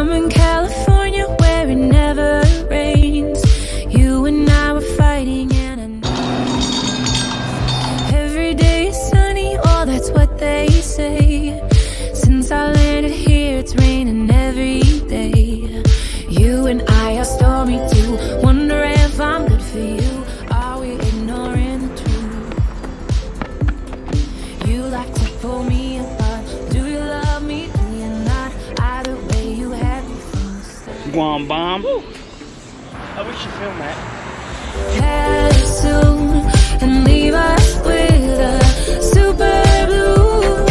I'm in California where it never rains. You and I were fighting and every day is sunny, oh that's what they say. Since I landed here it's raining every day. You and I are stormy too, wonder if I'm good for you. Are we ignoring the truth? You like to pull me apart. Do you love me, do you not? Either way you had me from the start. You want bomb? Woo. I wish you filmed that. Head soon and leave us with a super blue.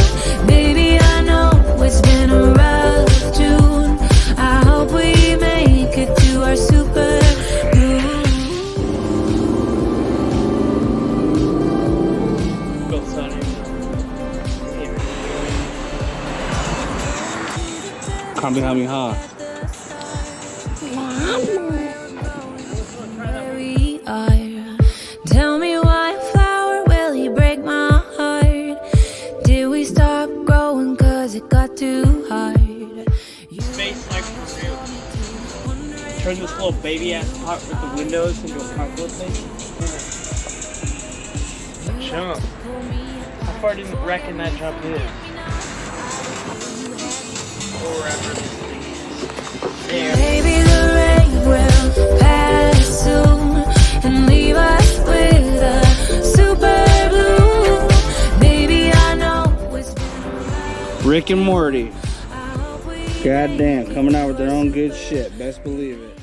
Baby, I know it's been a rough June. I hope we make it to our super blue. Go, Sonny. Come behind me, huh? Tell me why a flower, will he break my heart? Did we stop growing cause it got too hard? Space like for real. Turn this little baby ass pot with the windows into a parkour place. Jump. How far do you reckon that jump is? Wherever this thing is. There. Maybe the rain will pass soon and leave us with a super blue. Baby, I know it's been Rick and Morty. Goddamn, coming out with their own good shit. Best believe it.